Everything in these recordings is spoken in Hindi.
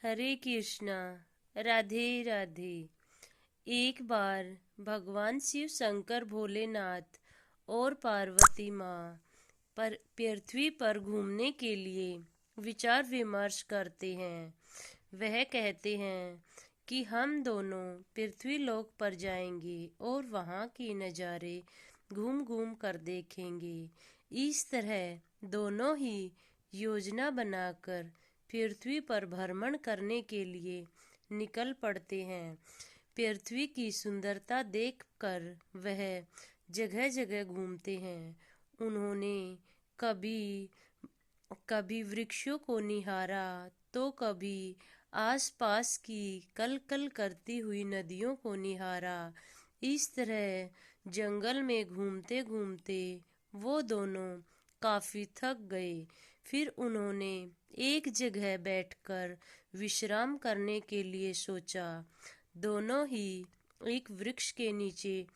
हरे कृष्णा। राधे राधे। एक बार भगवान शिव शंकर भोलेनाथ और पार्वती माँ पर पृथ्वी पर घूमने के लिए विचार विमर्श करते हैं। वह कहते हैं कि हम दोनों पृथ्वी लोक पर जाएंगे और वहाँ के नज़ारे घूम घूम कर देखेंगे। इस तरह दोनों ही योजना बनाकर पृथ्वी पर भ्रमण करने के लिए निकल पड़ते हैं। पृथ्वी की सुंदरता देखकर वह जगह जगह घूमते हैं। उन्होंने कभी कभी वृक्षों को निहारा तो कभी आसपास की कल कल करती हुई नदियों को निहारा। इस तरह जंगल में घूमते घूमते वो दोनों काफी थक गए। फिर उन्होंने एक जगह बैठकर विश्राम करने के लिए सोचा। दोनों ही एक वृक्ष के नीचे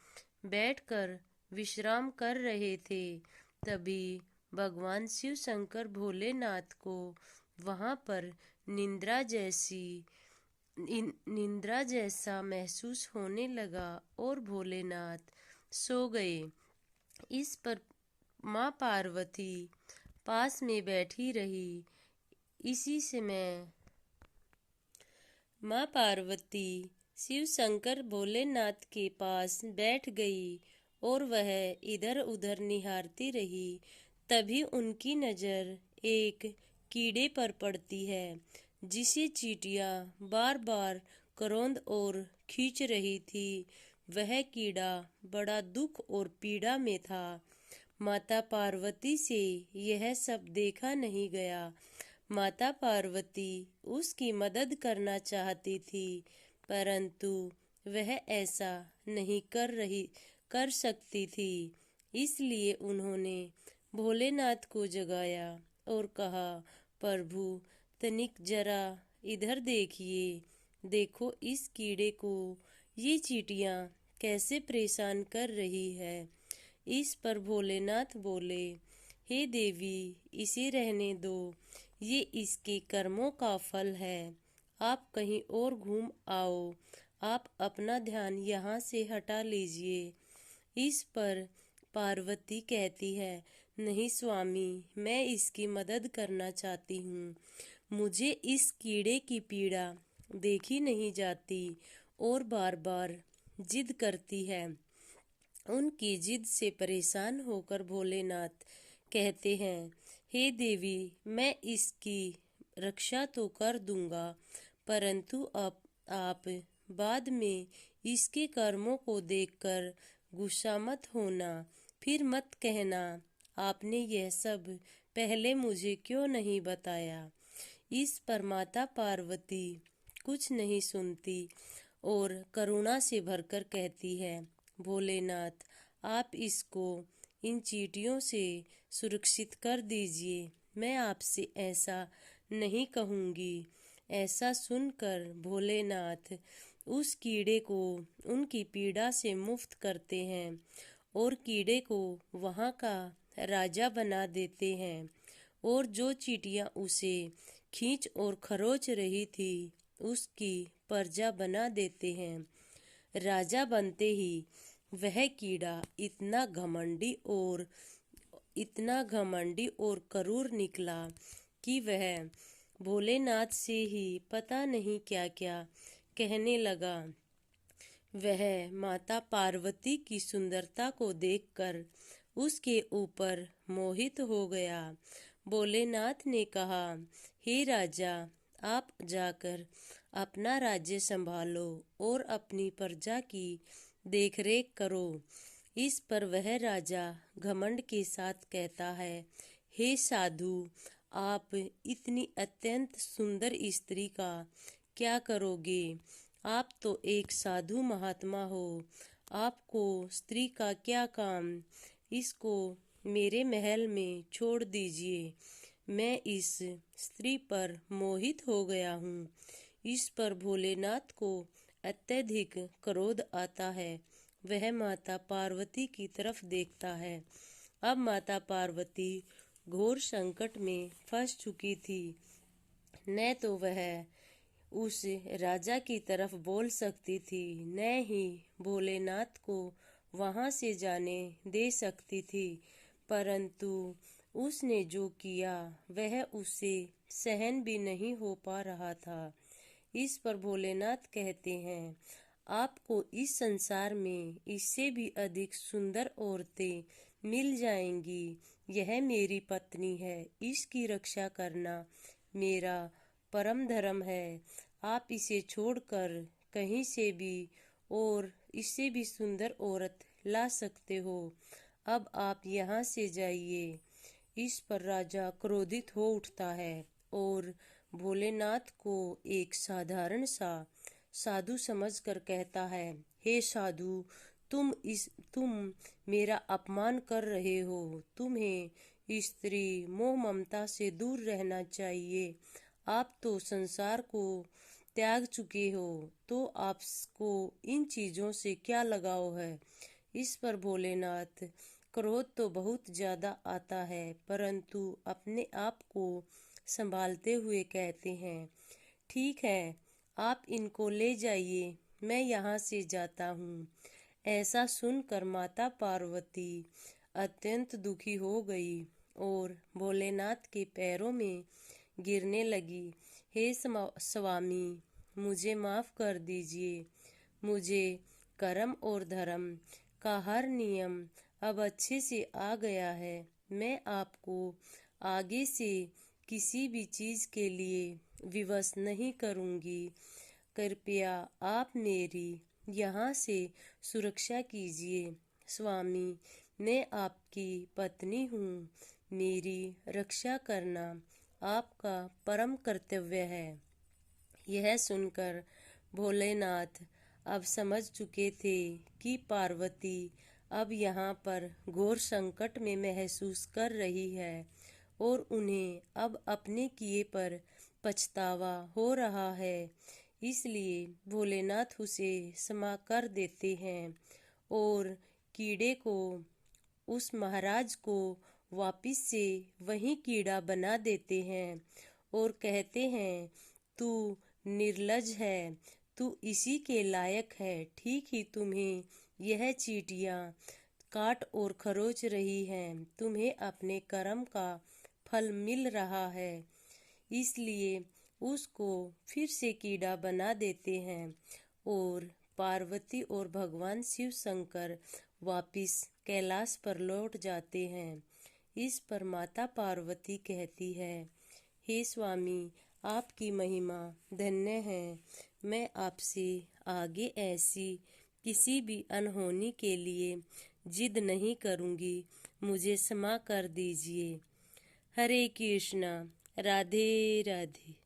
बैठकर विश्राम कर रहे थे। तभी भगवान शिव शंकर भोलेनाथ को वहां पर निंद्रा जैसा महसूस होने लगा और भोलेनाथ सो गए। इस पर माँ पार्वती पास में बैठी रही। इसी समय माँ पार्वती शिव शंकर भोलेनाथ के पास बैठ गई और वह इधर उधर निहारती रही। तभी उनकी नज़र एक कीड़े पर पड़ती है जिसे चींटियां बार बार करोंद और खींच रही थी। वह कीड़ा बड़ा दुख और पीड़ा में था। माता पार्वती से यह सब देखा नहीं गया। माता पार्वती उसकी मदद करना चाहती थी, परंतु वह ऐसा नहीं कर सकती थी। इसलिए उन्होंने भोलेनाथ को जगाया और कहा, प्रभु तनिक जरा इधर देखिए। देखो इस कीड़े को ये चींटियां कैसे परेशान कर रही है। इस पर भोलेनाथ बोले, हे देवी, इसे रहने दो। ये इसके कर्मों का फल है। आप कहीं और घूम आओ। आप अपना ध्यान यहाँ से हटा लीजिए। इस पर पार्वती कहती है, नहीं स्वामी, मैं इसकी मदद करना चाहती हूँ। मुझे इस कीड़े की पीड़ा देखी नहीं जाती और बार बार जिद करती है। उनकी जिद से परेशान होकर भोलेनाथ कहते हैं, हे देवी, मैं इसकी रक्षा तो कर दूंगा, परंतु अब आप बाद में इसके कर्मों को देखकर गुस्सा मत होना। फिर मत कहना आपने यह सब पहले मुझे क्यों नहीं बताया। इस पर माता पार्वती कुछ नहीं सुनती और करुणा से भरकर कहती है, भोलेनाथ, आप इसको इन चींटियों से सुरक्षित कर दीजिए। मैं आपसे ऐसा नहीं कहूँगी। ऐसा सुनकर भोलेनाथ उस कीड़े को उनकी पीड़ा से मुक्त करते हैं और कीड़े को वहाँ का राजा बना देते हैं। और जो चींटियाँ उसे खींच और खरोच रही थी उसकी प्रजा बना देते हैं। राजा बनते ही वह कीड़ा इतना घमंडी और क्रूर निकला कि वह भोलेनाथ से ही पता नहीं क्या क्या कहने लगा। वह माता पार्वती की सुंदरता को देखकर उसके ऊपर मोहित हो गया। भोलेनाथ ने कहा, हे राजा, आप जाकर अपना राज्य संभालो और अपनी प्रजा की देखरेख करो। इस पर वह राजा घमंड के साथ कहता है, हे साधु, आप इतनी अत्यंत सुंदर स्त्री का क्या करोगे। आप तो एक साधु महात्मा हो। आपको स्त्री का क्या काम। इसको मेरे महल में छोड़ दीजिए। मैं इस स्त्री पर मोहित हो गया हूँ। इस पर भोलेनाथ को अत्यधिक क्रोध आता है। वह माता पार्वती की तरफ देखता है। अब माता पार्वती घोर संकट में फंस चुकी थी। न तो वह उस राजा की तरफ बोल सकती थी, न ही भोलेनाथ को वहां से जाने दे सकती थी। परंतु उसने जो किया वह उसे सहन भी नहीं हो पा रहा था। इस पर भोलेनाथ कहते हैं, आपको इस संसार में इससे भी अधिक सुंदर औरतें मिल जाएंगी। यह मेरी पत्नी है, इसकी रक्षा करना मेरा परम धर्म है। आप इसे छोड़कर कहीं से भी और इससे भी सुंदर औरत ला सकते हो। अब आप यहाँ से जाइए। इस पर राजा क्रोधित हो उठता है और भोलेनाथ को एक साधारण सा साधु समझकर कहता है, हे साधु, तुम मेरा अपमान कर रहे हो। तुम्हें स्त्री मोह ममता से दूर रहना चाहिए। आप तो संसार को त्याग चुके हो, तो आपको इन चीजों से क्या लगाव है। इस पर भोलेनाथ क्रोध तो बहुत ज्यादा आता है, परंतु अपने आप को संभालते हुए कहते हैं, ठीक है, आप इनको ले जाइए, मैं यहाँ से जाता हूँ। ऐसा सुनकर माता पार्वती अत्यंत दुखी हो गई और भोलेनाथ के पैरों में गिरने लगी। हे स्वामी, मुझे माफ कर दीजिए। मुझे कर्म और धर्म का हर नियम अब अच्छे से आ गया है। मैं आपको आगे से किसी भी चीज के लिए विवश नहीं करूंगी। कृपया आप मेरी यहाँ से सुरक्षा कीजिए। स्वामी, मैं आपकी पत्नी हूँ। मेरी रक्षा करना आपका परम कर्तव्य है। यह सुनकर भोलेनाथ अब समझ चुके थे कि पार्वती अब यहाँ पर घोर संकट में महसूस कर रही है और उन्हें अब अपने किए पर पछतावा हो रहा है। इसलिए भोलेनाथ उसे क्षमा कर देते हैं और कीड़े को, उस महाराज को वापिस से वही कीड़ा बना देते हैं और कहते हैं, तू निर्लज है, तू इसी के लायक है। ठीक ही तुम्हें यह चींटियां काट और खरोच रही हैं। तुम्हें अपने कर्म का फल मिल रहा है, इसलिए उसको फिर से कीड़ा बना देते हैं और पार्वती और भगवान शिव शंकर वापिस कैलाश पर लौट जाते हैं। इस पर माता पार्वती कहती है, हे स्वामी, आपकी महिमा धन्य है। मैं आपसे आगे ऐसी किसी भी अनहोनी के लिए जिद नहीं करूंगी। मुझे क्षमा कर दीजिए। हरे कृष्णा। राधे राधे।